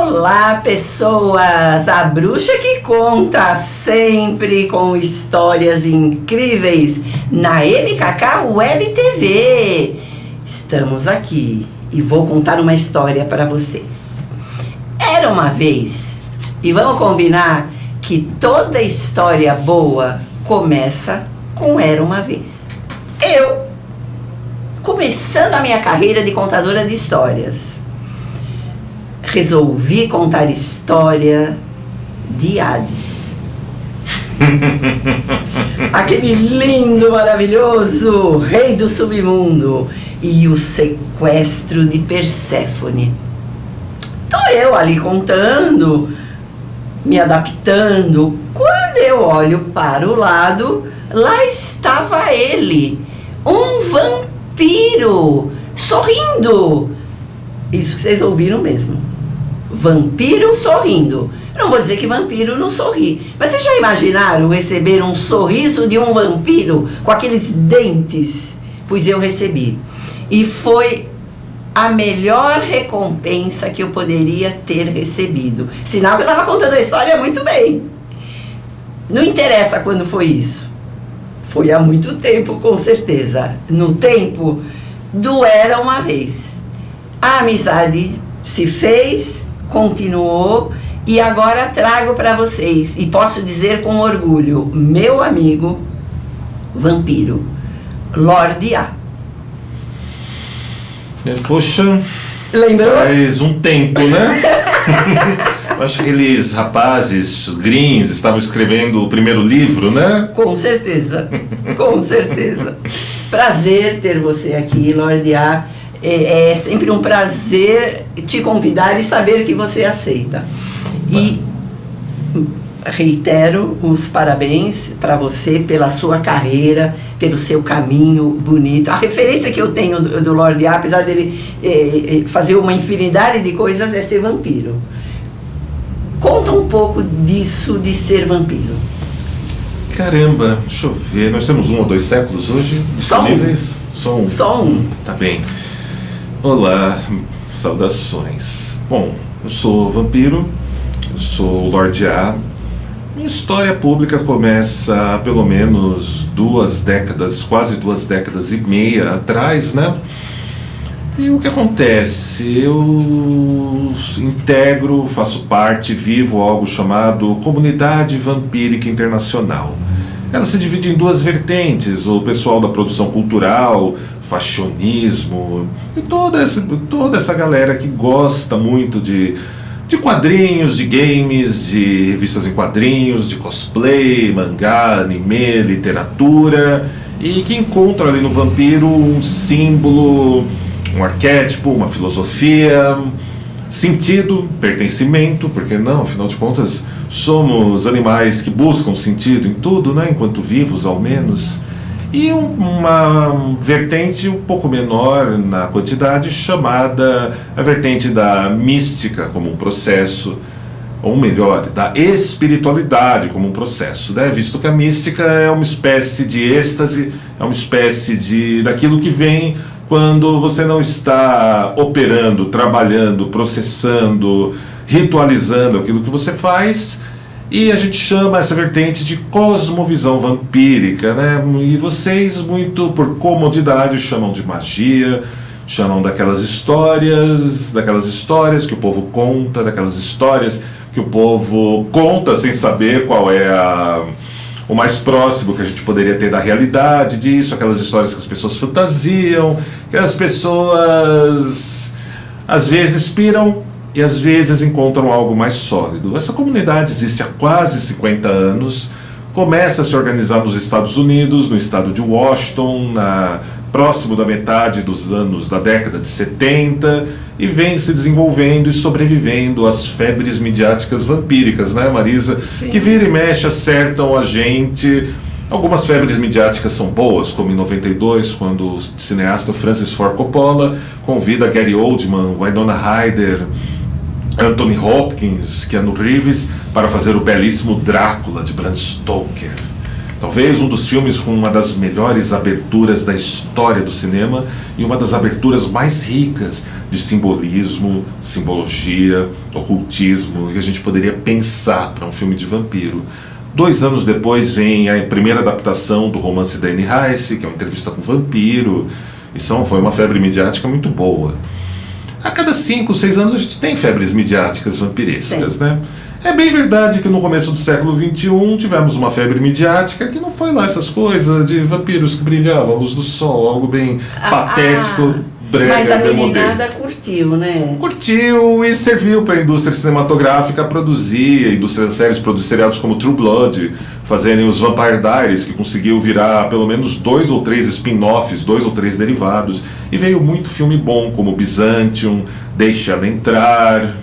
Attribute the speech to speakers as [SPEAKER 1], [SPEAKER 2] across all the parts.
[SPEAKER 1] Olá, pessoas! A bruxa que conta sempre com histórias incríveis na MKK Web TV. Estamos aqui e vou contar uma história para vocês. Era uma vez, e vamos combinar que toda história boa começa com Era uma vez. Eu, começando a minha carreira de contadora de histórias, resolvi contar história de Hades. Aquele lindo, maravilhoso rei do submundo e o sequestro de Perséfone. Tô eu ali contando, me adaptando. Quando eu olho para o lado, lá estava ele, um vampiro, sorrindo. Isso que vocês ouviram mesmo. Vampiro sorrindo. Eu não vou dizer que vampiro não sorri, mas vocês já imaginaram receber um sorriso de um vampiro com aqueles dentes? Pois eu recebi. E foi a melhor recompensa que eu poderia ter recebido. Sinal que eu estava contando a história muito bem. Não interessa quando foi isso. Foi há muito tempo, com certeza. No tempo do Era uma Vez. A amizade se fez, continuou, e agora trago para vocês, e posso dizer com orgulho, meu amigo vampiro, Lorde A.
[SPEAKER 2] Poxa,
[SPEAKER 1] lembrou?
[SPEAKER 2] Faz um tempo, né? Acho que aqueles rapazes greens estavam escrevendo o primeiro livro, né?
[SPEAKER 1] Com certeza, com certeza. Prazer ter você aqui, Lorde A. É sempre um prazer te convidar e saber que você aceita. E reitero os parabéns para você pela sua carreira, pelo seu caminho bonito. A referência que eu tenho do Lorde A, apesar dele fazer uma infinidade de coisas, é ser vampiro. Conta um pouco disso de ser vampiro.
[SPEAKER 2] Caramba, deixa eu ver. Nós temos 1 ou 2 séculos hoje disponíveis?
[SPEAKER 1] Só um.
[SPEAKER 2] Tá bem. Olá, saudações. Bom, eu sou vampiro, eu sou o Lorde A. Minha história pública começa há pelo menos 2 décadas, quase 2 décadas e meia atrás, né? E o que acontece? Eu integro, faço parte, vivo algo chamado Comunidade Vampírica Internacional. Ela se divide em 2 vertentes: o pessoal da produção cultural, fashionismo e toda essa galera que gosta muito de quadrinhos, de games, de revistas em quadrinhos, de cosplay, mangá, anime, literatura, e que encontra ali no vampiro um símbolo, um arquétipo, uma filosofia, sentido, pertencimento, porque não, afinal de contas somos animais que buscam sentido em tudo, né, enquanto vivos ao menos. E uma vertente um pouco menor na quantidade, chamada a vertente da mística como um processo, ou melhor, da espiritualidade como um processo, né? Visto que a mística é uma espécie de êxtase, é uma espécie daquilo que vem quando você não está operando, trabalhando, processando, ritualizando aquilo que você faz. E a gente chama essa vertente de cosmovisão vampírica, né? E vocês, muito por comodidade, chamam de magia, chamam daquelas histórias que o povo conta, daquelas histórias que o povo conta sem saber qual é o mais próximo que a gente poderia ter da realidade disso, aquelas histórias que as pessoas fantasiam, que as pessoas às vezes piram e às vezes encontram algo mais sólido. Essa comunidade existe há quase 50 anos, começa a se organizar nos Estados Unidos, no estado de Washington, próximo da metade dos anos da década de 70, e vem se desenvolvendo e sobrevivendo às febres midiáticas vampíricas, né, Marisa? Sim. Que vira e mexe acertam a gente. Algumas febres midiáticas são boas, como em 92, quando o cineasta Francis Ford Coppola convida Gary Oldman, Winona Ryder, Anthony Hopkins, Keanu Reeves para fazer o belíssimo Drácula de Bram Stoker. Talvez um dos filmes com uma das melhores aberturas da história do cinema e uma das aberturas mais ricas de simbolismo, simbologia, ocultismo que a gente poderia pensar para um filme de vampiro. 2 anos depois vem a primeira adaptação do romance da Anne Rice, que é uma entrevista com um vampiro, e foi uma febre midiática muito boa. A cada 5, 6 anos a gente tem febres midiáticas vampirescas, né? É bem verdade que no começo do século XXI tivemos uma febre midiática que não foi lá essas coisas de vampiros que brilhavam à luz do sol, algo bem patético, brega,
[SPEAKER 1] mas a
[SPEAKER 2] demodé.
[SPEAKER 1] meninada curtiu, né?
[SPEAKER 2] Curtiu e serviu para a indústria cinematográfica produzir, a indústria de séries produzir seriados como True Blood, fazerem os Vampire Diaries, que conseguiu virar pelo menos 2 ou 3 spin-offs, 2 ou 3 derivados, e veio muito filme bom, como Byzantium, Deixa Ela Entrar,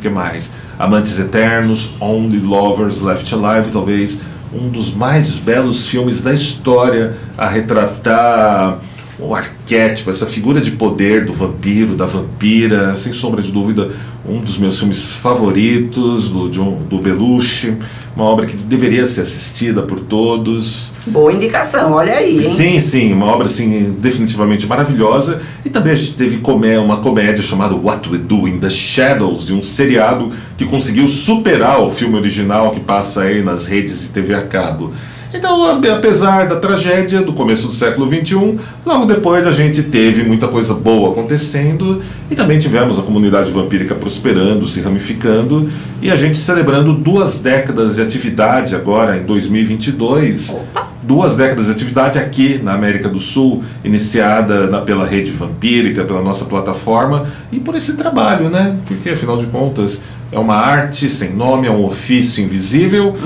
[SPEAKER 2] que mais? Amantes Eternos, Only Lovers Left Alive, talvez um dos mais belos filmes da história a retratar o arquétipo, essa figura de poder do vampiro, da vampira, sem sombra de dúvida, um dos meus filmes favoritos, do Belushi, uma obra que deveria ser assistida por todos.
[SPEAKER 1] Boa indicação, olha aí, hein?
[SPEAKER 2] Sim, sim, uma obra assim, definitivamente maravilhosa. E também a gente teve uma comédia chamada What We Do in the Shadows, de um seriado que conseguiu superar o filme original que passa aí nas redes de TV a cabo. Então, apesar da tragédia do começo do século XXI, logo depois a gente teve muita coisa boa acontecendo e também tivemos a comunidade vampírica prosperando, se ramificando e a gente celebrando 2 décadas de atividade agora em 2022.
[SPEAKER 1] Opa.
[SPEAKER 2] 2 décadas de atividade aqui na América do Sul, iniciada pela Rede Vampírica, pela nossa plataforma e por esse trabalho, né? Porque afinal de contas é uma arte sem nome, é um ofício invisível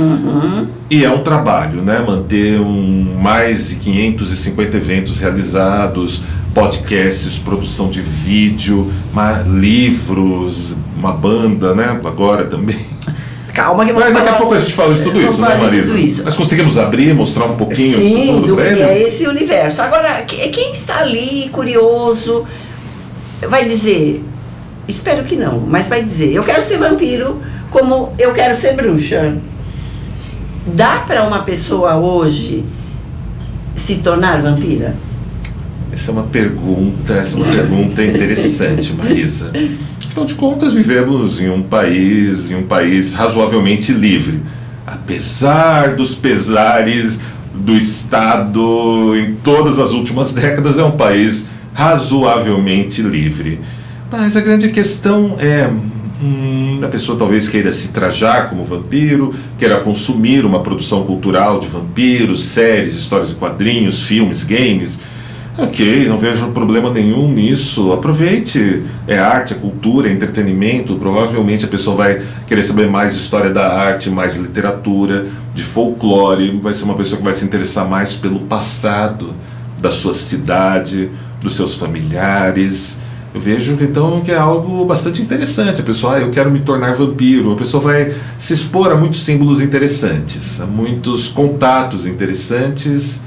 [SPEAKER 2] e é um trabalho, né? Manter mais de 550 eventos realizados, podcasts, produção de vídeo, livros, uma banda, né? Agora também.
[SPEAKER 1] Calma que
[SPEAKER 2] Mas daqui a pouco a gente fala de tudo isso, né, Marisa?
[SPEAKER 1] Tudo isso.
[SPEAKER 2] Nós conseguimos abrir, mostrar um pouquinho
[SPEAKER 1] Sim,
[SPEAKER 2] disso tudo
[SPEAKER 1] do
[SPEAKER 2] pra
[SPEAKER 1] que
[SPEAKER 2] eles?
[SPEAKER 1] é esse universo. Agora, quem está ali curioso vai dizer, espero que não, mas vai dizer, eu quero ser vampiro como eu quero ser bruxa. Dá para uma pessoa hoje se tornar vampira?
[SPEAKER 2] Essa é uma pergunta interessante, Marisa. Afinal de contas, vivemos em um país razoavelmente livre. Apesar dos pesares do Estado em todas as últimas décadas, é um país razoavelmente livre. Mas a grande questão é, a pessoa talvez queira se trajar como vampiro, queira consumir uma produção cultural de vampiros, séries, histórias de quadrinhos, filmes, games. Ok, não vejo problema nenhum nisso. Aproveite, é arte, é cultura, é entretenimento. Provavelmente a pessoa vai querer saber mais de história da arte, mais literatura, de folclore. Vai ser uma pessoa que vai se interessar mais pelo passado da sua cidade, dos seus familiares. Eu vejo então que é algo bastante interessante. A pessoa, eu quero me tornar vampiro. A pessoa vai se expor a muitos símbolos interessantes, a muitos contatos interessantes.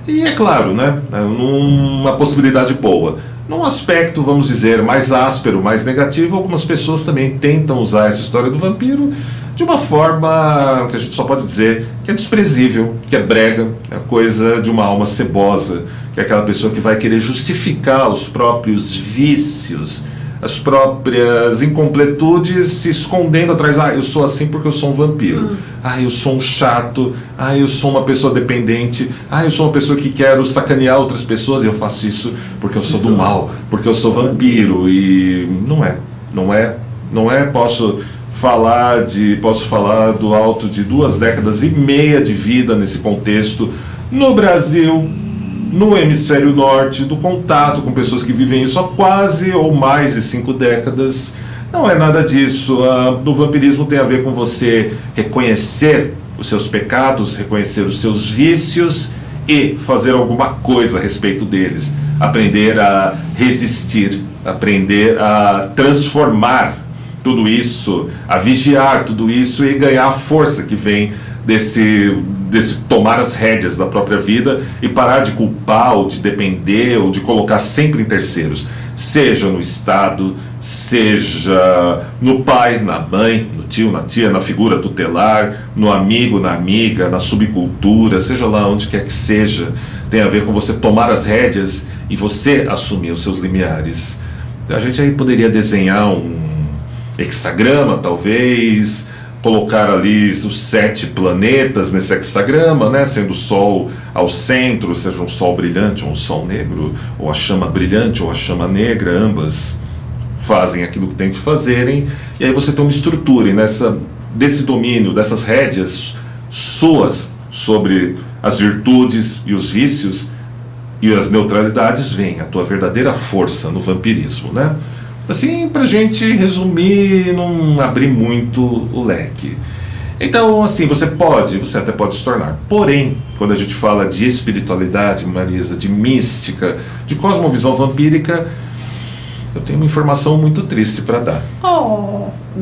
[SPEAKER 2] E é claro, né, uma possibilidade boa. Num aspecto, vamos dizer, mais áspero, mais negativo, algumas pessoas também tentam usar essa história do vampiro de uma forma que a gente só pode dizer que é desprezível, que é brega, é coisa de uma alma cebosa, que é aquela pessoa que vai querer justificar os próprios vícios, as próprias incompletudes, se escondendo atrás, eu sou assim porque eu sou um vampiro, eu sou um chato, eu sou uma pessoa dependente, eu sou uma pessoa que quero sacanear outras pessoas e eu faço isso porque eu sou do mal, porque eu sou vampiro. E não é, posso falar do alto de 2 décadas e meia de vida nesse contexto, no Brasil, no hemisfério norte, do contato com pessoas que vivem isso há quase ou mais de 5 décadas. Não é nada disso. O vampirismo tem a ver com você reconhecer os seus pecados, reconhecer os seus vícios e fazer alguma coisa a respeito deles. Aprender a resistir, aprender a transformar tudo isso, a vigiar tudo isso e ganhar a força que vem desse tomar as rédeas da própria vida e parar de culpar ou de depender ou de colocar sempre em terceiros, seja no Estado, seja no pai, na mãe, no tio, na tia, na figura tutelar, no amigo, na amiga, na subcultura, seja lá onde quer que seja, tem a ver com você tomar as rédeas e você assumir os seus limiares. A gente aí poderia desenhar um hexagrama, talvez, colocar ali os 7 planetas nesse hexagrama, né? Sendo o Sol ao centro, seja um Sol brilhante ou um Sol negro, ou a chama brilhante ou a chama negra, ambas fazem aquilo que tem que fazerem, e aí você tem uma estrutura, e desse domínio, dessas rédeas suas sobre as virtudes e os vícios e as neutralidades, vem a tua verdadeira força no vampirismo, né? Assim, pra gente resumir, não abrir muito o leque. Então, assim, você até pode se tornar. Porém, quando a gente fala de espiritualidade, Marisa, de mística, de cosmovisão vampírica, eu tenho uma informação muito triste para dar.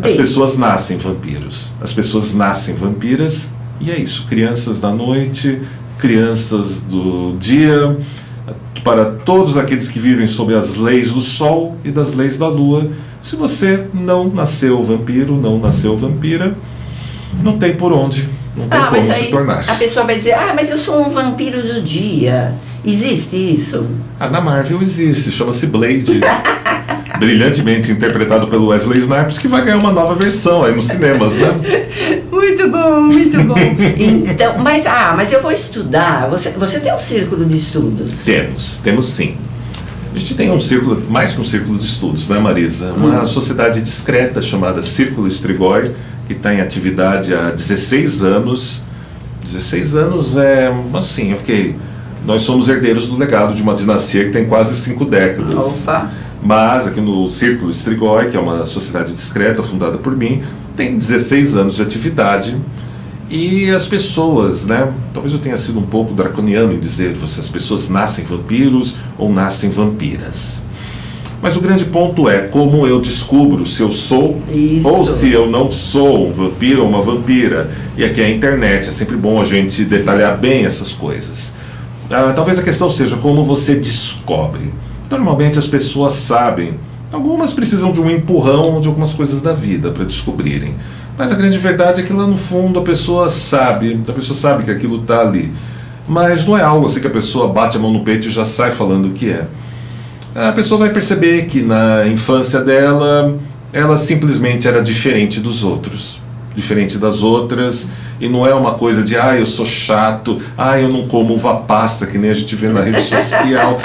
[SPEAKER 2] As pessoas nascem vampiros. As pessoas nascem vampiras, e é isso. Crianças da noite, crianças do dia, para todos aqueles que vivem sob as leis do sol e das leis da lua. Se você não nasceu vampiro, não nasceu vampira, não tem por onde, não tem como se tornar.
[SPEAKER 1] A pessoa vai dizer, mas eu sou um vampiro do dia. Existe isso?
[SPEAKER 2] Na Marvel existe, chama-se Blade. Brilhantemente interpretado pelo Wesley Snipes, que vai ganhar uma nova versão aí nos cinemas, né?
[SPEAKER 1] Muito bom, muito bom. Então, mas eu vou estudar. Você tem um círculo de estudos?
[SPEAKER 2] Temos sim. A gente tem um círculo, mais que um círculo de estudos, né, Marisa? Uma sociedade discreta chamada Círculo Strigoi, que está em atividade há 16 anos. 16 anos é, assim, ok. Nós somos herdeiros do legado de uma dinastia que tem quase 5 décadas.
[SPEAKER 1] Opa!
[SPEAKER 2] Mas aqui no Círculo Strigoi, que é uma sociedade discreta fundada por mim, tem 16 anos de atividade, e as pessoas, né, talvez eu tenha sido um pouco draconiano em dizer se as pessoas nascem vampiros ou nascem vampiras. Mas o grande ponto é como eu descubro se eu sou ou se eu não sou um vampiro ou uma vampira. E aqui é a internet, é sempre bom a gente detalhar bem essas coisas. Talvez a questão seja como você descobre. Normalmente as pessoas sabem, algumas precisam de um empurrão de algumas coisas da vida para descobrirem, mas a grande verdade é que lá no fundo a pessoa sabe que aquilo está ali, mas não é algo assim que a pessoa bate a mão no peito e já sai falando o que é. A pessoa vai perceber que na infância dela, ela simplesmente era diferente dos outros, diferente das outras. E não é uma coisa de, eu sou chato, eu não como uva passa, que nem a gente vê na rede social.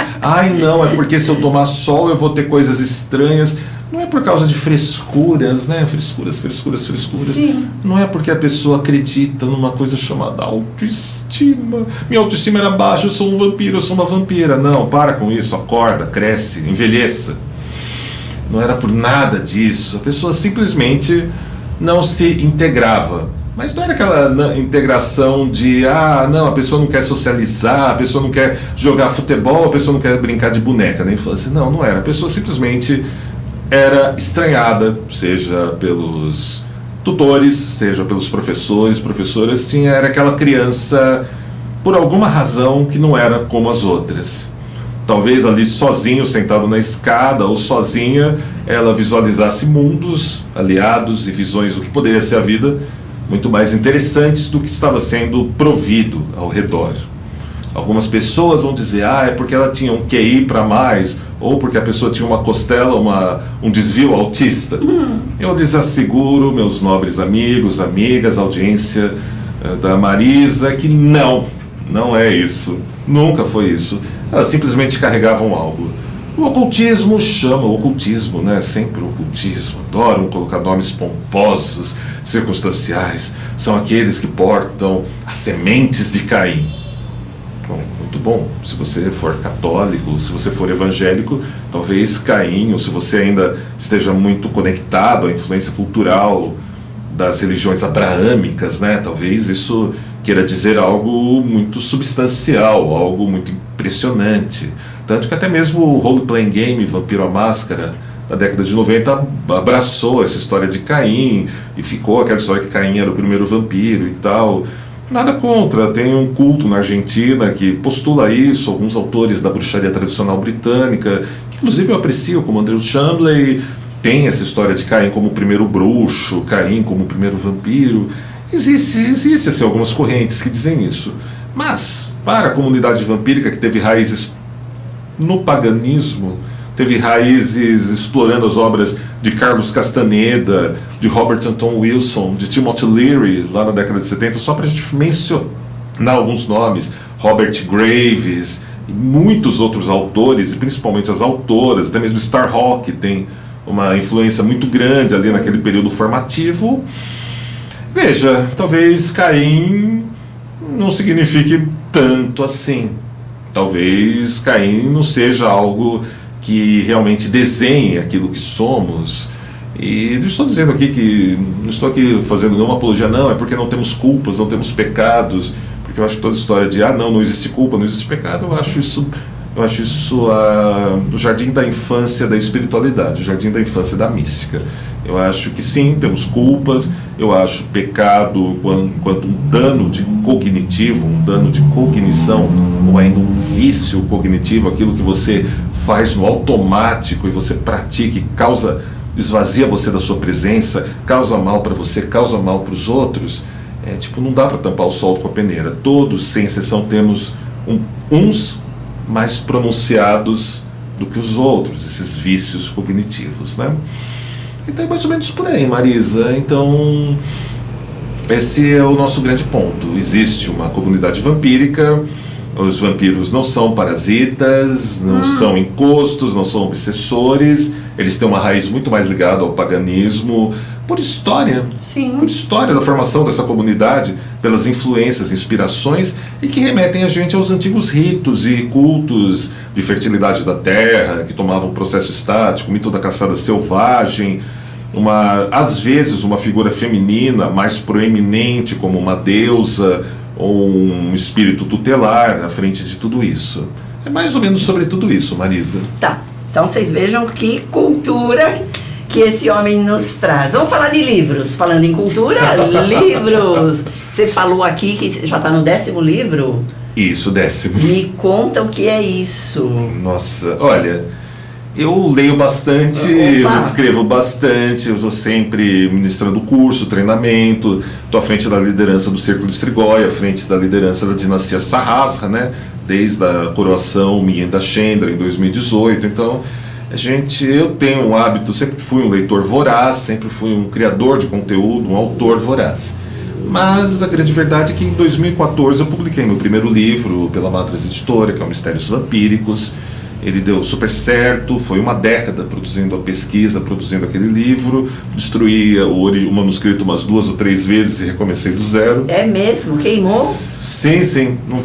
[SPEAKER 2] Não, é porque se eu tomar sol eu vou ter coisas estranhas. Não é por causa de frescuras, né? Frescuras.
[SPEAKER 1] Sim.
[SPEAKER 2] Não é porque a pessoa acredita numa coisa chamada autoestima. Minha autoestima era baixa, eu sou um vampiro, eu sou uma vampira. Não, para com isso, acorda, cresce, envelheça. Não era por nada disso. A pessoa simplesmente não se integrava. Mas não era aquela integração de, não, a pessoa não quer socializar, a pessoa não quer jogar futebol, a pessoa não quer brincar de boneca na infância. Não era. A pessoa simplesmente era estranhada, seja pelos tutores, seja pelos professoras, era aquela criança, por alguma razão, que não era como as outras. Talvez ali sozinho, sentado na escada, ou sozinha, ela visualizasse mundos aliados e visões do que poderia ser a vida, muito mais interessantes do que estava sendo provido ao redor. Algumas pessoas vão dizer, é porque ela tinha um QI para mais, ou porque a pessoa tinha uma costela, um desvio autista. Eu lhes asseguro, meus nobres amigos, amigas, audiência da Marisa, que não é isso. Nunca foi isso. Elas simplesmente carregavam algo. O ocultismo chama o ocultismo, né? Sempre o ocultismo. Adoram colocar nomes pomposos, circunstanciais. São aqueles que portam as sementes de Caim. Bom, muito bom. Se você for católico, se você for evangélico, talvez Caim, ou se você ainda esteja muito conectado à influência cultural das religiões abraâmicas, né? Talvez isso queira dizer algo muito substancial, algo muito impressionante. Tanto que até mesmo o role-playing game Vampiro à Máscara, na década de 90, abraçou essa história de Caim, e ficou aquela história que Caim era o primeiro vampiro e tal. Nada contra, tem um culto na Argentina que postula isso, alguns autores da bruxaria tradicional britânica, que inclusive eu aprecio, como Andrew Chamblee, tem essa história de Caim como o primeiro bruxo, Caim como o primeiro vampiro. Existe assim, algumas correntes que dizem isso. Mas, para a comunidade vampírica que teve raízes no paganismo, teve raízes explorando as obras de Carlos Castaneda, de Robert Anton Wilson, de Timothy Leary, lá na década de 70, só para a gente mencionar alguns nomes, Robert Graves, e muitos outros autores, e principalmente as autoras, até mesmo Starhawk tem uma influência muito grande ali naquele período formativo. Veja, talvez Caim não signifique tanto assim. Talvez Caim não seja algo que realmente desenhe aquilo que somos. E não estou dizendo aqui que não estou aqui fazendo nenhuma apologia, não, é porque não temos culpas, não temos pecados, porque eu acho que toda história de não existe culpa, não existe pecado, eu acho isso o jardim da infância da espiritualidade, o jardim da infância da mística. Eu acho que sim, temos culpas, eu acho pecado enquanto um dano cognitivo, um dano de cognição, ou ainda um vício cognitivo, aquilo que você faz no automático e você pratica e esvazia você da sua presença, causa mal para você, causa mal para os outros. Não dá para tampar o sol com a peneira. Todos, sem exceção, temos uns mais pronunciados do que os outros, esses vícios cognitivos, né? Então é mais ou menos por aí, Marisa. Então, esse é o nosso grande ponto. Existe uma comunidade vampírica, os vampiros não são parasitas, não são encostos, não são obsessores, eles têm uma raiz muito mais ligada ao paganismo, por história, por história da formação dessa comunidade, pelas influências, inspirações, e que remetem a gente aos antigos ritos e cultos de fertilidade da terra, que tomavam um processo estático, o mito da caçada selvagem, às vezes uma figura feminina mais proeminente, como uma deusa ou um espírito tutelar na frente de tudo isso. É mais ou menos sobre tudo isso, Marisa.
[SPEAKER 1] Tá, então vocês vejam que cultura que esse homem nos traz. Vamos falar de livros. Falando em cultura, livros. Você falou aqui que já está no 10º livro?
[SPEAKER 2] Isso, 10º.
[SPEAKER 1] Me conta o que é isso.
[SPEAKER 2] Nossa, olha, eu leio bastante, eu escrevo bastante, eu estou sempre ministrando curso, treinamento, estou à frente da liderança do Círculo de Strigoi, à frente da liderança da dinastia Sarrasca, né? Desde a coroação minha da Chendra em 2018, então eu tenho um hábito, sempre fui um leitor voraz, sempre fui um criador de conteúdo, um autor voraz. Mas a grande verdade é que em 2014 eu publiquei meu primeiro livro pela Madras Editora, que é o Mistérios Vampíricos. Ele deu super certo, foi uma década produzindo a pesquisa, produzindo aquele livro. Destruí o manuscrito umas 2 ou 3 vezes e recomecei do zero.
[SPEAKER 1] É mesmo? Queimou?
[SPEAKER 2] Sim, não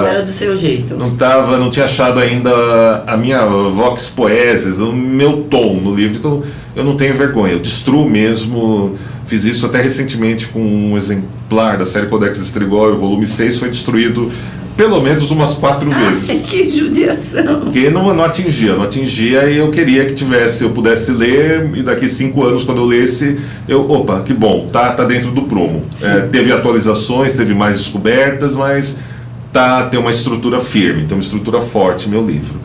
[SPEAKER 1] era do seu jeito.
[SPEAKER 2] Não tinha achado ainda a minha vox poesis, o meu tom no livro, então eu não tenho vergonha, eu destruo mesmo. Fiz isso até recentemente com um exemplar da série Codex Strigoi, o volume 6 foi destruído pelo menos umas 4 vezes.
[SPEAKER 1] Que judiação!
[SPEAKER 2] Porque não atingia e eu queria que eu pudesse ler e daqui 5 anos, quando eu lesse, opa, que bom, tá dentro do prumo. Teve atualizações, teve mais descobertas, mas tem uma estrutura firme, tem uma estrutura forte meu livro.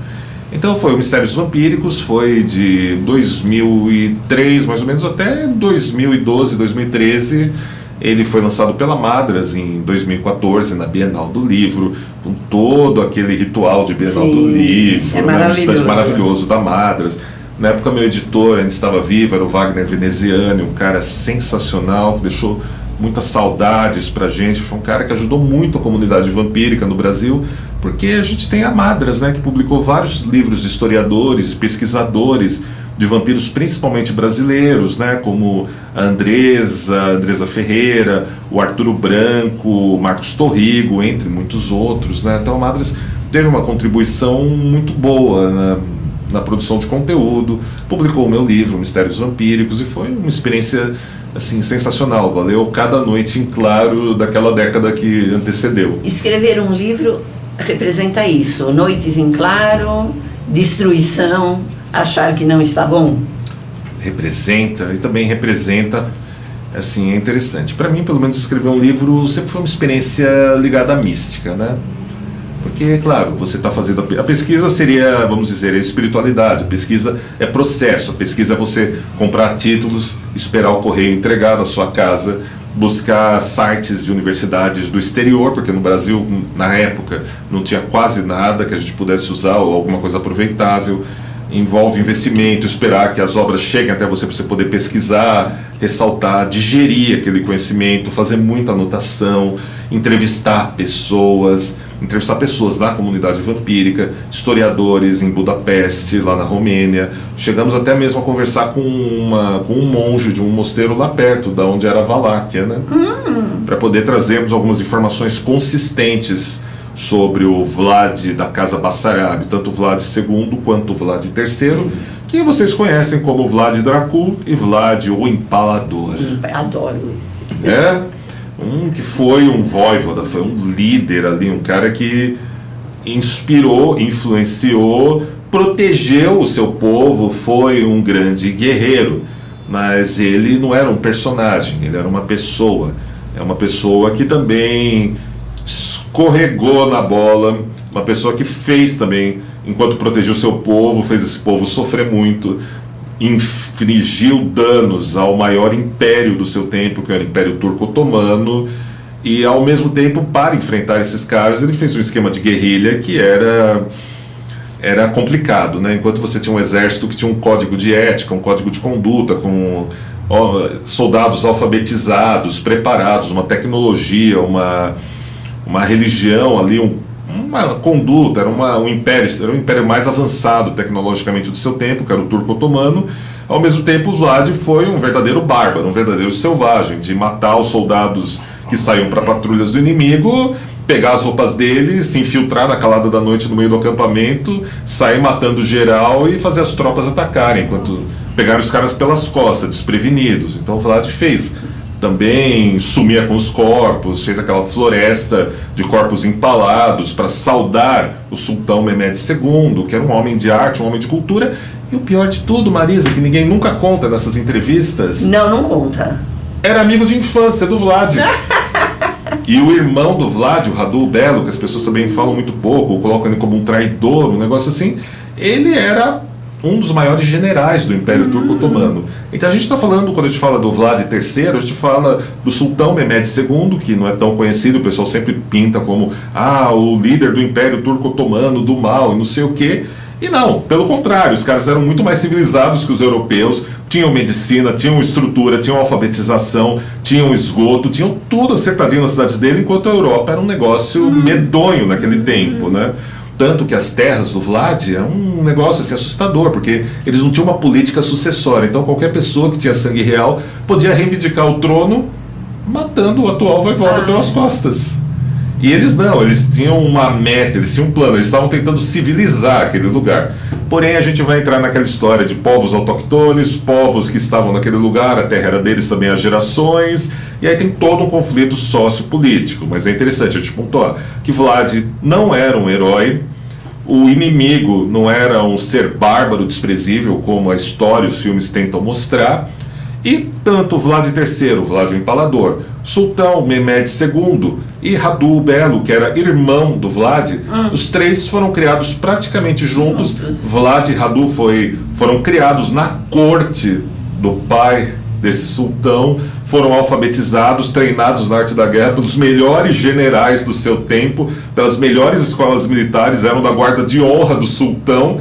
[SPEAKER 2] Então foi o Mistérios Vampíricos, foi de 2003 mais ou menos até 2012, 2013. Ele foi lançado pela Madras em 2014, na Bienal do Livro, com todo aquele ritual de Bienal do Livro, um estande maravilhoso da Madras. Na época meu editor ainda estava vivo, era o Wagner Veneziani, um cara sensacional, que deixou muitas saudades pra gente. Foi um cara que ajudou muito a comunidade vampírica no Brasil, porque a gente tem a Madras, né, que publicou vários livros de historiadores, pesquisadores de vampiros, principalmente brasileiros, né, como a Andresa Ferreira, o Arturo Branco, o Marcos Torrigo, entre muitos outros, né. Então a Madras teve uma contribuição muito boa na produção de conteúdo, publicou o meu livro, Mistérios Vampíricos, e foi uma experiência assim, sensacional, valeu cada noite em claro daquela década que antecedeu.
[SPEAKER 1] Escrever um livro representa isso, noites em claro, destruição, achar que não está bom?
[SPEAKER 2] Representa, e também representa, assim, é interessante. Para mim, pelo menos, escrever um livro sempre foi uma experiência ligada à mística, né? Porque, claro, você está fazendo a pesquisa seria, vamos dizer, a espiritualidade. A pesquisa é processo. A pesquisa é você comprar títulos, esperar o correio entregar na sua casa, buscar sites de universidades do exterior, porque no Brasil, na época, não tinha quase nada que a gente pudesse usar ou alguma coisa aproveitável. Envolve investimento, esperar que as obras cheguem até você para você poder pesquisar, ressaltar, digerir aquele conhecimento, fazer muita anotação, entrevistar pessoas na comunidade vampírica, historiadores em Budapeste, lá na Romênia. Chegamos até mesmo a conversar com um monge de um mosteiro lá perto, da onde era a Valáquia, né? Para poder trazermos algumas informações consistentes sobre o Vlad da Casa Bassarab, tanto o Vlad II quanto o Vlad III, que vocês conhecem como Vlad Dracul e Vlad o Empalador.
[SPEAKER 1] Adoro esse.
[SPEAKER 2] Que foi um voivoda, foi um líder ali, um cara que inspirou, influenciou, protegeu o seu povo, foi um grande guerreiro, mas ele não era um personagem, ele era uma pessoa. É uma pessoa que também escorregou na bola, uma pessoa que fez também, enquanto protegeu o seu povo, fez esse povo sofrer muito, infligiu danos ao maior império do seu tempo, que era o Império Turco-Otomano, e ao mesmo tempo, para enfrentar esses caras, ele fez um esquema de guerrilha que era complicado, né? Enquanto você tinha um exército que tinha um código de ética, um código de conduta, com soldados alfabetizados, preparados, uma tecnologia, uma religião ali, uma conduta, era um império mais avançado tecnologicamente do seu tempo, que era o Turco-Otomano. Ao mesmo tempo, o Vlad foi um verdadeiro bárbaro, um verdadeiro selvagem, de matar os soldados que saíam para patrulhas do inimigo, pegar as roupas deles, se infiltrar na calada da noite no meio do acampamento, sair matando geral e fazer as tropas atacarem, enquanto pegaram os caras pelas costas, desprevenidos. Então o Vlad fez. Também sumia com os corpos, fez aquela floresta de corpos empalados para saudar o sultão Mehmed II, que era um homem de arte, um homem de cultura. E o pior de tudo, Marisa, que ninguém nunca conta nessas entrevistas...
[SPEAKER 1] Não conta.
[SPEAKER 2] Era amigo de infância do Vlad. E o irmão do Vlad, o Radu Belo, que as pessoas também falam muito pouco, ou colocam ele como um traidor, um negócio assim, ele era um dos maiores generais do Império Turco-Otomano. Então a gente está falando, quando a gente fala do Vlad III, a gente fala do sultão Mehmed II, que não é tão conhecido, o pessoal sempre pinta como o líder do Império Turco-Otomano, do mal, e não sei o quê. E não, pelo contrário, os caras eram muito mais civilizados que os europeus, tinham medicina, tinham estrutura, tinham alfabetização, tinham esgoto, tinham tudo acertadinho nas cidades dele, enquanto a Europa era um negócio medonho naquele tempo, né? Tanto que as terras do Vlad é um negócio assim, assustador, porque eles não tinham uma política sucessória. Então qualquer pessoa que tinha sangue real podia reivindicar o trono matando o atual voivoda pelas costas. E eles não, eles tinham uma meta, eles tinham um plano, eles estavam tentando civilizar aquele lugar. Porém a gente vai entrar naquela história de povos autoctones, povos que estavam naquele lugar, a terra era deles também há gerações, e aí tem todo um conflito sociopolítico. Mas é interessante a gente pontuar que Vlad não era um herói, o inimigo não era um ser bárbaro, desprezível, como a história e os filmes tentam mostrar. E tanto Vlad III, Vlad o Empalador, Sultão Mehmed II e Radu Belo, que era irmão do Vlad, os três foram criados praticamente juntos. Vlad e Radu foram criados na corte do pai desse sultão, foram alfabetizados, treinados na arte da guerra pelos melhores generais do seu tempo, pelas melhores escolas militares, eram da guarda de honra do sultão.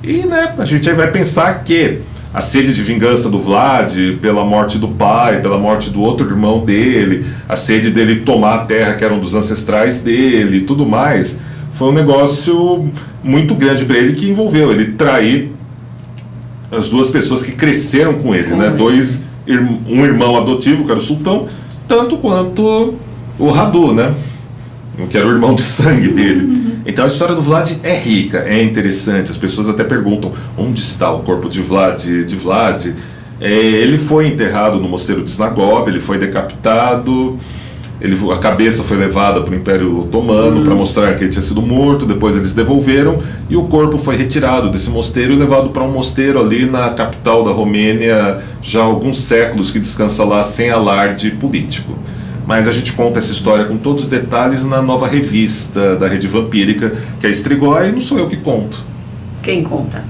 [SPEAKER 2] E a gente aí vai pensar que a sede de vingança do Vlad pela morte do pai, pela morte do outro irmão dele, a sede dele tomar a terra que era um dos ancestrais dele e tudo mais, foi um negócio muito grande para ele, que envolveu ele trair as duas pessoas que cresceram com ele, né? Um irmão adotivo, que era o sultão, tanto quanto o Radu, né? Que era o irmão de sangue dele. Então a história do Vlad é rica, é interessante. As pessoas até perguntam onde está o corpo de Vlad. Ele foi enterrado no mosteiro de Snagov, ele foi decapitado, a cabeça foi levada para o Império Otomano para mostrar que ele tinha sido morto. Depois eles devolveram e o corpo foi retirado desse mosteiro e levado para um mosteiro ali na capital da Romênia, já há alguns séculos, que descansa lá sem alarde político. mas a gente conta essa história com todos os detalhes na nova revista da Rede Vampírica, que é Strigoi, e não sou eu que conto.
[SPEAKER 1] Quem conta?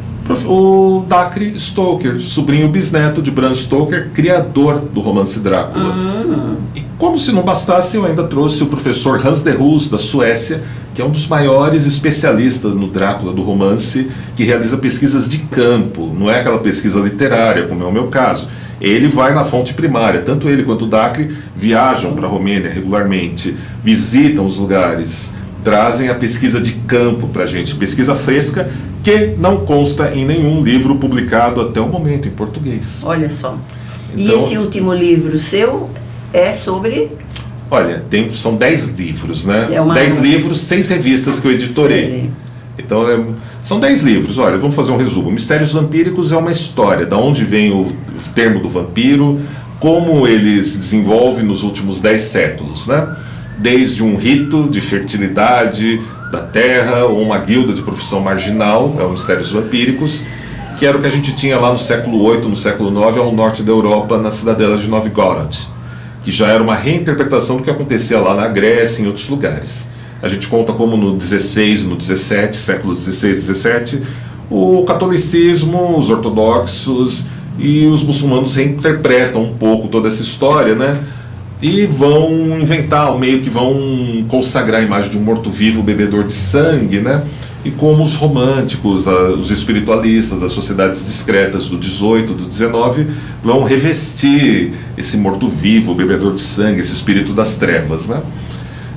[SPEAKER 2] O Dacre Stoker, sobrinho bisneto de Bram Stoker, criador do romance Drácula. E como se não bastasse, eu ainda trouxe o professor Hans de Roos, da Suécia, que é um dos maiores especialistas no Drácula do romance, que realiza pesquisas de campo, não é aquela pesquisa literária, como é o meu caso. Ele vai na fonte primária, tanto ele quanto o Dacre viajam para a Romênia regularmente, visitam os lugares, trazem a pesquisa de campo para a gente, pesquisa fresca, que não consta em nenhum livro publicado até o momento em português.
[SPEAKER 1] Olha só.
[SPEAKER 2] Então,
[SPEAKER 1] e esse último livro seu é sobre...
[SPEAKER 2] Olha, são 10 livros, né?
[SPEAKER 1] É
[SPEAKER 2] 10 livros, 6 revistas que eu editorei.
[SPEAKER 1] Série.
[SPEAKER 2] Então, são 10 livros. Olha, vamos fazer um resumo. Mistérios Vampíricos é uma história, da onde vem o termo do vampiro, como ele se desenvolve nos últimos 10 séculos, né? Desde um rito de fertilidade da terra, ou uma guilda de profissão marginal, é o Mistérios Vampíricos, que era o que a gente tinha lá no século VIII, no século IX, ao norte da Europa, na cidadela de Novgorod, que já era uma reinterpretação do que acontecia lá na Grécia e em outros lugares. A gente conta como no 16, no 17, século 16 e 17, o catolicismo, os ortodoxos e os muçulmanos reinterpretam um pouco toda essa história, né? E vão inventar, meio que vão consagrar a imagem de um morto-vivo bebedor de sangue, né? E como os românticos, os espiritualistas, as sociedades discretas do 18, do 19, vão revestir esse morto-vivo, bebedor de sangue, esse espírito das trevas, né?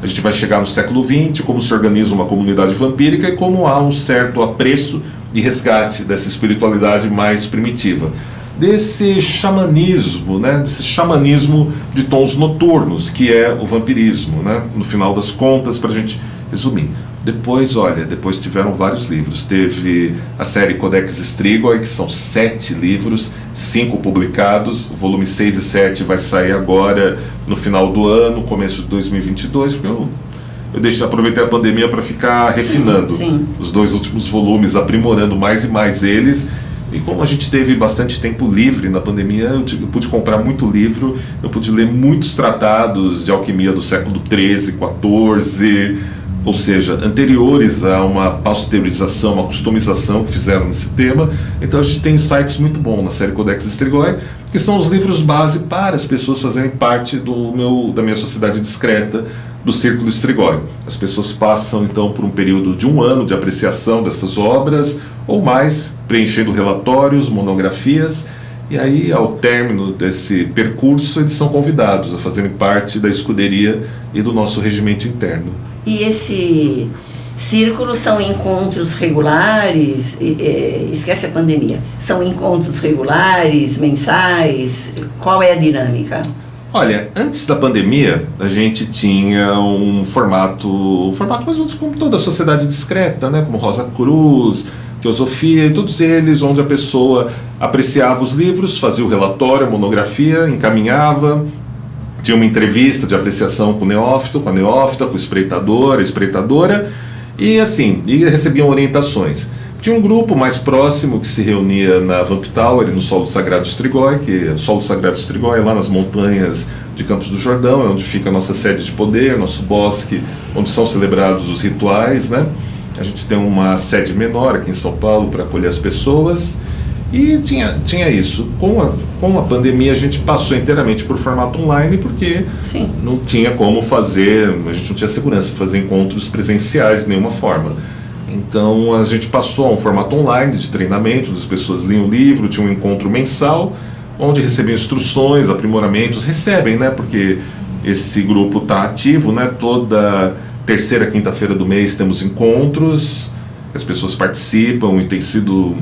[SPEAKER 2] A gente vai chegar no século XX, como se organiza uma comunidade vampírica e como há um certo apreço e resgate dessa espiritualidade mais primitiva. Desse xamanismo, né? Desse xamanismo de tons noturnos, que é o vampirismo, né? No final das contas, para a gente resumir. Depois tiveram vários livros. Teve a série Codex Strigoi, que são 7 livros, 5 publicados. O volume 6 e 7 vai sair agora no final do ano, começo de 2022, porque eu aproveitei a pandemia para ficar refinando os 2 últimos volumes, aprimorando mais e mais eles. E como a gente teve bastante tempo livre na pandemia, eu pude comprar muito livro, eu pude ler muitos tratados de alquimia do século XIII, XIV, ou seja, anteriores a uma pasteurização, uma customização que fizeram nesse tema. Então a gente tem insights muito bons na série Codex Strigoi, que são os livros base para as pessoas fazerem parte da minha sociedade discreta, do Círculo Strigoi. As pessoas passam então por um período de 1 ano de apreciação dessas obras, ou mais, preenchendo relatórios, monografias, e aí ao término desse percurso eles são convidados a fazerem parte da escuderia e do nosso regimento interno.
[SPEAKER 1] E esse círculo são encontros regulares, esquece a pandemia, são encontros regulares, mensais, qual é a dinâmica?
[SPEAKER 2] Olha, antes da pandemia a gente tinha um formato mais ou menos como toda a sociedade discreta, né? Como Rosa Cruz, Teosofia e todos eles, onde a pessoa apreciava os livros, fazia o relatório, a monografia, encaminhava. Tinha uma entrevista de apreciação com o neófito, com a neófita, com o espreitador, a espreitadora, e assim, recebiam orientações. Tinha um grupo mais próximo que se reunia na Vamp Tower, no Solo Sagrado Strigoi, que o Solo Sagrado Strigoi é lá nas montanhas de Campos do Jordão, é onde fica a nossa sede de poder, nosso bosque, onde são celebrados os rituais, né? A gente tem uma sede menor aqui em São Paulo para acolher as pessoas. E tinha isso. Com a pandemia a gente passou inteiramente por formato online, porque não tinha como fazer, a gente não tinha segurança de fazer encontros presenciais de nenhuma forma. Então a gente passou a um formato online de treinamento, onde as pessoas liam o livro, tinha um encontro mensal, onde recebiam instruções, aprimoramentos, recebem, né? Porque esse grupo está ativo, né? Toda terceira quinta-feira do mês temos encontros, as pessoas participam e tem sido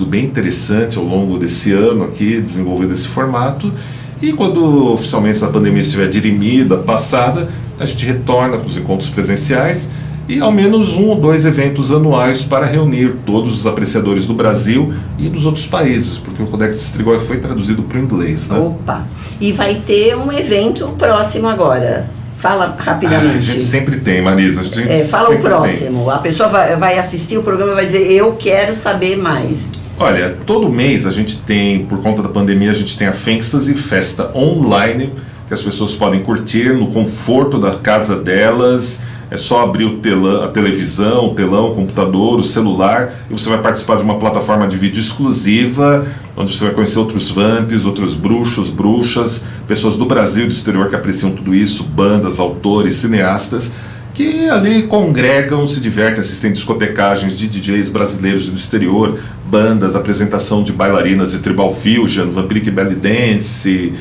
[SPEAKER 2] bem interessante ao longo desse ano aqui, desenvolver esse formato. E quando oficialmente a pandemia estiver dirimida, passada, a gente retorna com os encontros presenciais e ao menos 1 ou 2 eventos anuais para reunir todos os apreciadores do Brasil e dos outros países, porque o Codex Strigoi foi traduzido para o inglês, né?
[SPEAKER 1] Opa! E vai ter um evento próximo agora. Fala rapidamente.
[SPEAKER 2] A gente sempre tem, Marisa.
[SPEAKER 1] Fala o próximo. A pessoa vai assistir o programa e vai dizer, eu quero saber mais.
[SPEAKER 2] Olha, todo mês a gente tem, por conta da pandemia, a gente tem a Fantasy Festa online, que que as pessoas podem curtir no conforto da casa delas. É só abrir a televisão, o telão, o computador, o celular, e você vai participar de uma plataforma de vídeo exclusiva, onde você vai conhecer outros vamps, outros bruxos, bruxas, pessoas do Brasil e do exterior que apreciam tudo isso, bandas, autores, cineastas, que ali congregam, se divertem, assistem discotecagens de DJs brasileiros do exterior, bandas, apresentação de bailarinas de Tribal Fusion, Vampiric Belly Dance,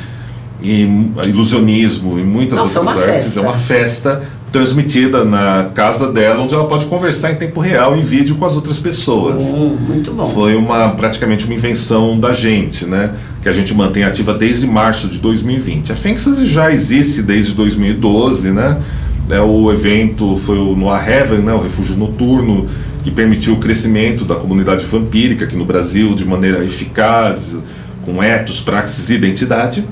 [SPEAKER 2] e ilusionismo e muitas outras artes.
[SPEAKER 1] Festa.
[SPEAKER 2] É uma festa transmitida na casa dela, onde ela pode conversar em tempo real, em vídeo, com as outras pessoas.
[SPEAKER 1] Muito bom.
[SPEAKER 2] Foi praticamente uma invenção da gente, né? Que a gente mantém ativa desde março de 2020. A Fênix já existe desde 2012, né? O evento foi no A Heaven, né? O refúgio noturno, que permitiu o crescimento da comunidade vampírica aqui no Brasil de maneira eficaz, com ethos, praxis e identidade.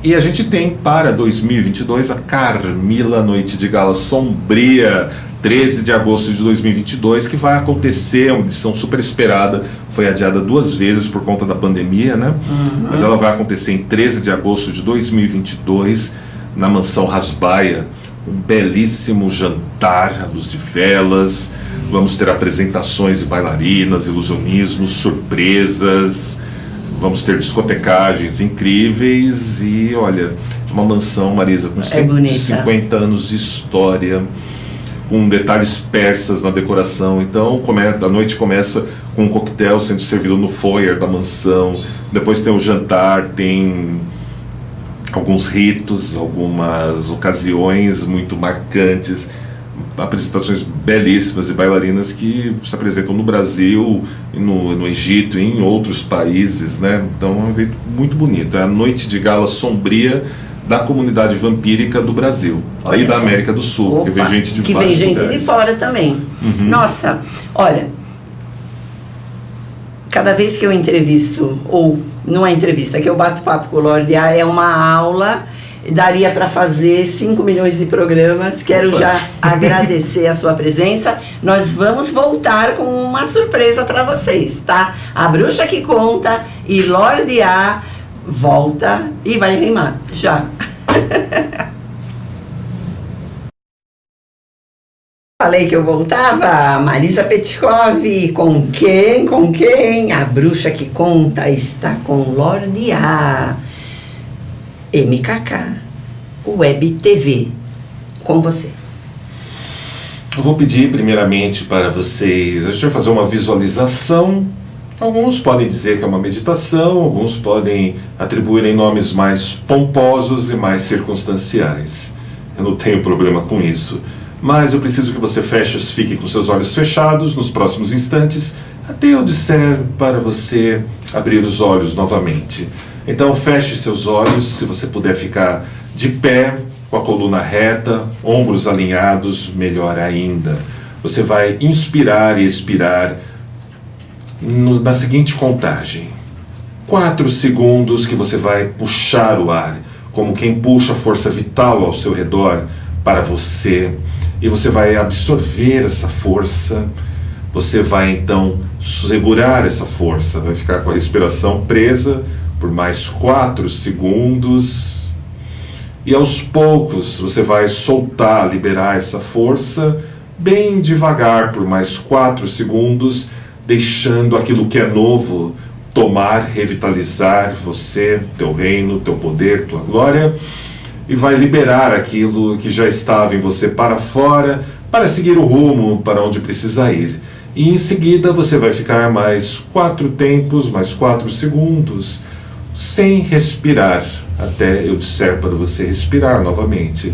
[SPEAKER 2] E a gente tem para 2022 a Carmila Noite de Gala Sombria, 13 de agosto de 2022, que vai acontecer, é uma edição super esperada, foi adiada 2 vezes por conta da pandemia, né? Mas ela vai acontecer em 13 de agosto de 2022, na Mansão Rasbaia, um belíssimo jantar à luz de velas, vamos ter apresentações de bailarinas, ilusionismos, surpresas, vamos ter discotecagens incríveis e, olha, uma mansão, Marisa, com 150 anos de história, com detalhes persas na decoração. Então, a noite começa com um coquetel sendo servido no foyer da mansão, depois tem o jantar, tem alguns ritos, algumas ocasiões muito marcantes, apresentações belíssimas de bailarinas que se apresentam no Brasil, no Egito e em outros países, né? Então é um evento muito bonito. É a Noite de Gala Sombria da comunidade vampírica do Brasil. Olha, e da América do Sul, porque vem gente de
[SPEAKER 1] vários lugares. Que vem gente de fora também. Nossa, olha, cada vez que eu entrevisto, ou não é entrevista, que eu bato papo com o Lorde A, é uma aula. Daria para fazer 5 milhões de programas. Quero já agradecer a sua presença. Nós vamos voltar com uma surpresa para vocês, tá? A Bruxa que Conta e Lorde A volta e vai rimar já. Falei que eu voltava. Marisa Petkov, com quem? Com quem? A Bruxa que Conta está com Lorde A. MKK, Web TV, com você.
[SPEAKER 2] Eu vou pedir primeiramente para vocês, a gente vai fazer uma visualização. Alguns podem dizer que é uma meditação, alguns podem atribuírem nomes mais pomposos e mais circunstanciais. Eu não tenho problema com isso, mas eu preciso que você fique com seus olhos fechados nos próximos instantes, até eu disser para você abrir os olhos novamente. Então feche seus olhos, se você puder ficar de pé, com a coluna reta, ombros alinhados, melhor ainda. Você vai inspirar e expirar na seguinte contagem. 4 segundos que você vai puxar o ar, como quem puxa a força vital ao seu redor para você. E você vai absorver essa força. Você vai então segurar essa força, vai ficar com a respiração presa por mais 4 segundos, e aos poucos você vai soltar, liberar essa força, bem devagar por mais 4 segundos, deixando aquilo que é novo tomar, revitalizar você, teu reino, teu poder, tua glória, e vai liberar aquilo que já estava em você para fora, para seguir o rumo para onde precisa ir. E em seguida você vai ficar mais 4 tempos, mais 4 segundos, sem respirar, até eu disser para você respirar novamente.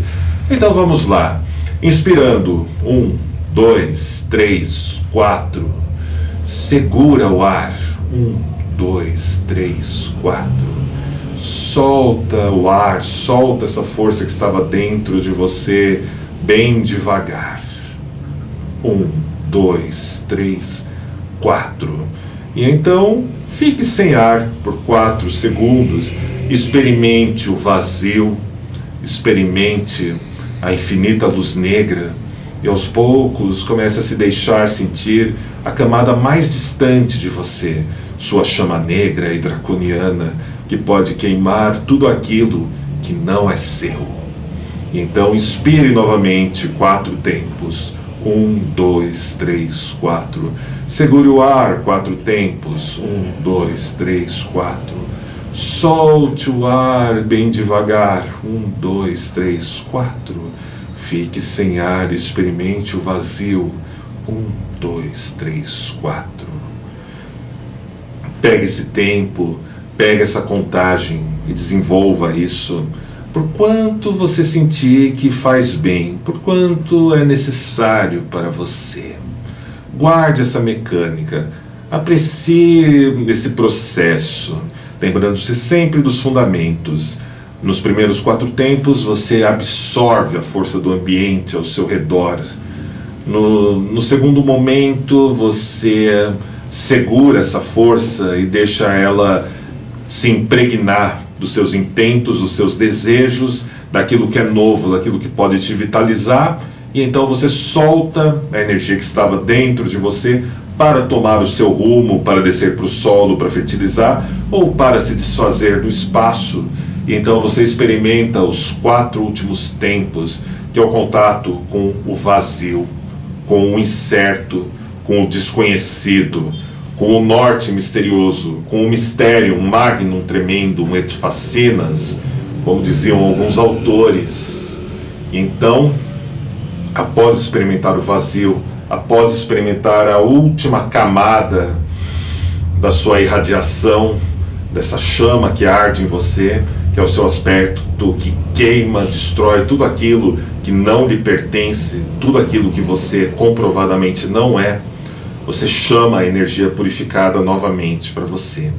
[SPEAKER 2] Então vamos lá. Inspirando, 1, 2, 3, 4. Segura o ar. 1, 2, 3, 4. Solta o ar, solta essa força que estava dentro de você, bem devagar. 1, 2, 3, 4. E então fique sem ar por 4 segundos, experimente o vazio, experimente a infinita luz negra e aos poucos comece a se deixar sentir a camada mais distante de você, sua chama negra e draconiana, que pode queimar tudo aquilo que não é seu. Então inspire novamente 4 tempos. 1, 2, 3, 4. Segure o ar 4 tempos. 1, 2, 3, 4. Solte o ar bem devagar. 1, 2, 3, 4. Fique sem ar, experimente o vazio. 1, 2, 3, 4. Pegue esse tempo, pegue essa contagem e desenvolva isso por quanto você sentir que faz bem, por quanto é necessário para você. Guarde essa mecânica, aprecie esse processo, lembrando-se sempre dos fundamentos. Nos primeiros 4 tempos você absorve a força do ambiente ao seu redor. No segundo momento você segura essa força e deixa ela se impregnar dos seus intentos, dos seus desejos, daquilo que é novo, daquilo que pode te vitalizar, e então você solta a energia que estava dentro de você para tomar o seu rumo, para descer para o solo, para fertilizar, ou para se desfazer no espaço. E então você experimenta os 4 últimos tempos, que é o contato com o vazio, com o incerto, com o desconhecido, com o norte misterioso, com o mistério, um magnum tremendo, um et fascinas, como diziam alguns autores. E então, após experimentar o vazio, após experimentar a última camada da sua irradiação, dessa chama que arde em você, que é o seu aspecto que queima, destrói tudo aquilo que não lhe pertence, tudo aquilo que você comprovadamente não é, você chama a energia purificada novamente para você.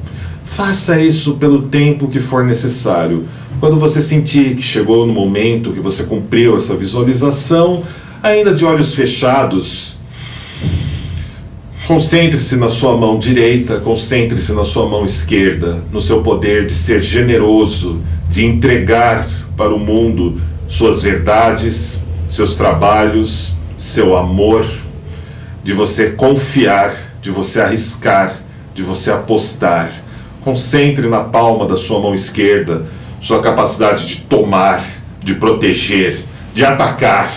[SPEAKER 2] Faça isso pelo tempo que for necessário. Quando você sentir que chegou no momento que você cumpriu essa visualização, ainda de olhos fechados, concentre-se na sua mão direita, concentre-se na sua mão esquerda, no seu poder de ser generoso, de entregar para o mundo suas verdades, seus trabalhos, seu amor, de você confiar, de você arriscar, de você apostar. Concentre na palma da sua mão esquerda sua capacidade de tomar, de proteger, de atacar.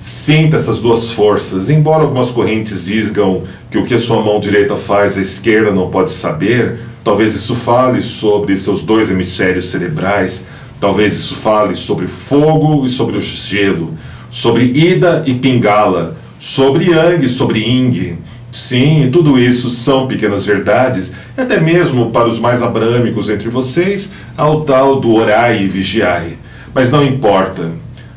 [SPEAKER 2] Sinta essas duas forças. Embora algumas correntes digam que o que a sua mão direita faz, a esquerda não pode saber, talvez isso fale sobre seus 2 hemisférios cerebrais, talvez isso fale sobre fogo e sobre o gelo, sobre Ida e Pingala, sobre Yang e sobre Ying. Sim, tudo isso são pequenas verdades, até mesmo para os mais abrâmicos entre vocês, ao tal do orai e vigiai. Mas não importa,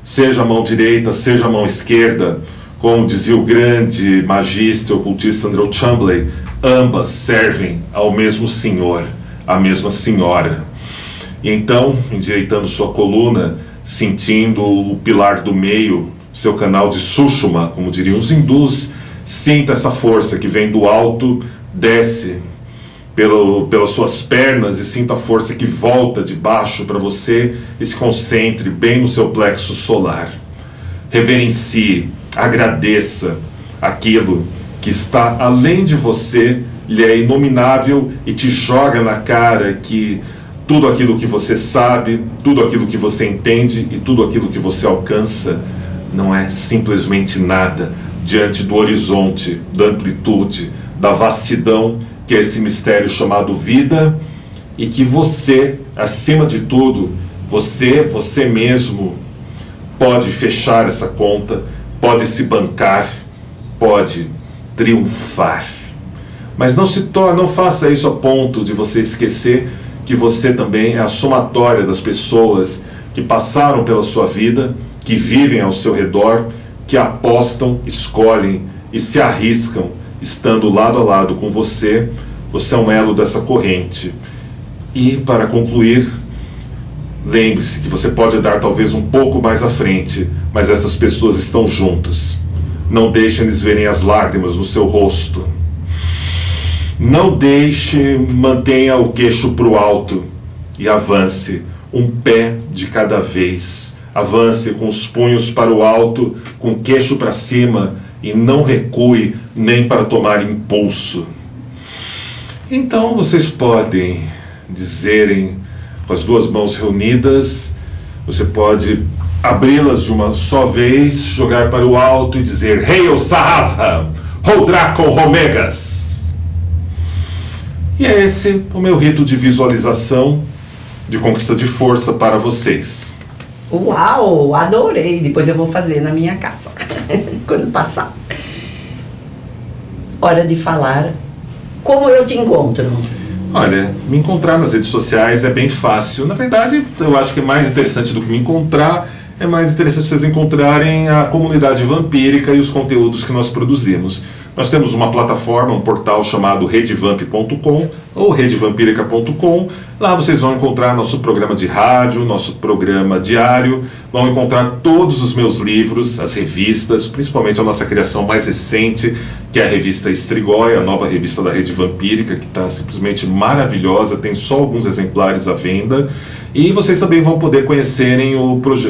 [SPEAKER 2] seja a mão direita, seja a mão esquerda, como dizia o grande magista ocultista Andrew Chumbley, ambas servem ao mesmo Senhor, à mesma Senhora. E então, endireitando sua coluna, sentindo o pilar do meio, seu canal de Sushuma, como diriam os hindus, sinta essa força que vem do alto, desce pelas suas pernas e sinta a força que volta de baixo para você e se concentre bem no seu plexo solar. Reverencie, agradeça aquilo que está além de você, lhe é inominável e te joga na cara que tudo aquilo que você sabe, tudo aquilo que você entende e tudo aquilo que você alcança não é simplesmente nada diante do horizonte, da amplitude, da vastidão que é esse mistério chamado vida, e que você, acima de tudo, você mesmo pode fechar essa conta, pode se bancar, pode triunfar. Mas não faça isso a ponto de você esquecer que você também é a somatória das pessoas que passaram pela sua vida, que vivem ao seu redor, que apostam, escolhem e se arriscam, estando lado a lado com você. Você é um elo dessa corrente. E, para concluir, lembre-se que você pode dar talvez um pouco mais à frente, mas essas pessoas estão juntas. Não deixe eles verem as lágrimas no seu rosto. Não deixe, mantenha o queixo para o alto e avance, um pé de cada vez. Avance com os punhos para o alto, com o queixo para cima, e não recue nem para tomar impulso. Então vocês podem dizerem com as duas mãos reunidas, você pode abri-las de uma só vez, jogar para o alto e dizer: Hail Sahasra, Hodracon Romegas. E é esse o meu rito de visualização, de conquista de força para vocês.
[SPEAKER 1] Uau, adorei! Depois eu vou fazer na minha casa, quando passar. Hora de falar como eu te encontro.
[SPEAKER 2] Olha, me encontrar nas redes sociais é bem fácil. Na verdade, eu acho que é mais interessante do que me encontrar, é mais interessante vocês encontrarem a comunidade vampírica e os conteúdos que nós produzimos. Nós temos uma plataforma, um portal chamado redevamp.com ou redevampirica.com. Lá vocês vão encontrar nosso programa de rádio, nosso programa diário, vão encontrar todos os meus livros, as revistas, principalmente a nossa criação mais recente, que é a revista Estrigóia, a nova revista da Rede Vampírica, que está simplesmente maravilhosa, tem só alguns exemplares à venda. E vocês também vão poder conhecerem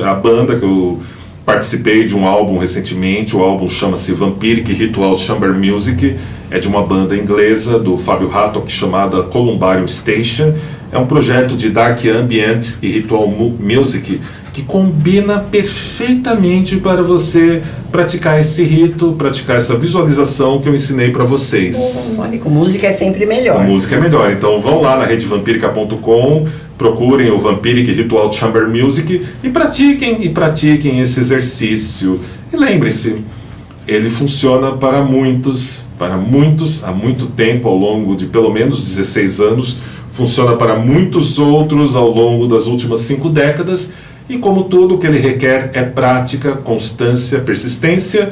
[SPEAKER 2] a banda que eu participei de um álbum recentemente. O álbum chama-se Vampiric Ritual Chamber Music, é de uma banda inglesa do Fábio Hattock chamada Columbarium Station. É um projeto de dark ambient e ritual music que combina perfeitamente para você praticar esse rito, praticar essa visualização que eu ensinei para vocês.
[SPEAKER 1] Olha, com música é sempre melhor.
[SPEAKER 2] Com música é melhor, então vão lá na redevampirica.com, procurem o Vampiric Ritual Chamber Music e pratiquem esse exercício. E lembre-se, ele funciona para muitos, há muito tempo, ao longo de pelo menos 16 anos, funciona para muitos outros ao longo das últimas 5 décadas, e como tudo, o que ele requer é prática, constância, persistência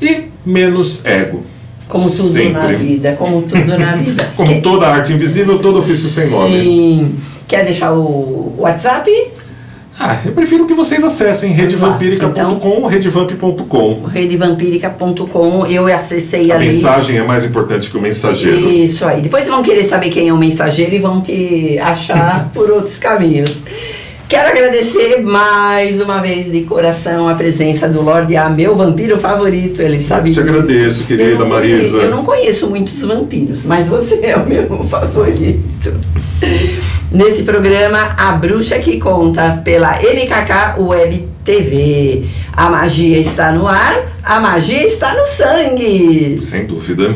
[SPEAKER 2] e menos ego.
[SPEAKER 1] Como tudo
[SPEAKER 2] Sempre.
[SPEAKER 1] Na vida, como tudo na vida.
[SPEAKER 2] Como toda arte invisível, todo ofício sem nome.
[SPEAKER 1] Sim. Quer deixar o WhatsApp?
[SPEAKER 2] Eu prefiro que vocês acessem redevampirica.com ou redevamp.com.
[SPEAKER 1] Redevampirica.com, eu acessei ali.
[SPEAKER 2] A mensagem é mais importante que o mensageiro.
[SPEAKER 1] Isso aí. Depois vão querer saber quem é o mensageiro e vão te achar por outros caminhos. Quero agradecer mais uma vez de coração a presença do Lorde A, meu vampiro favorito, ele sabe disso.
[SPEAKER 2] Te agradeço, querida Marisa.
[SPEAKER 1] Eu não conheço muitos vampiros, mas você é o meu favorito. Nesse programa, A Bruxa que Conta, pela MKK Web TV. A magia está no ar, a magia está no sangue.
[SPEAKER 2] Sem dúvida.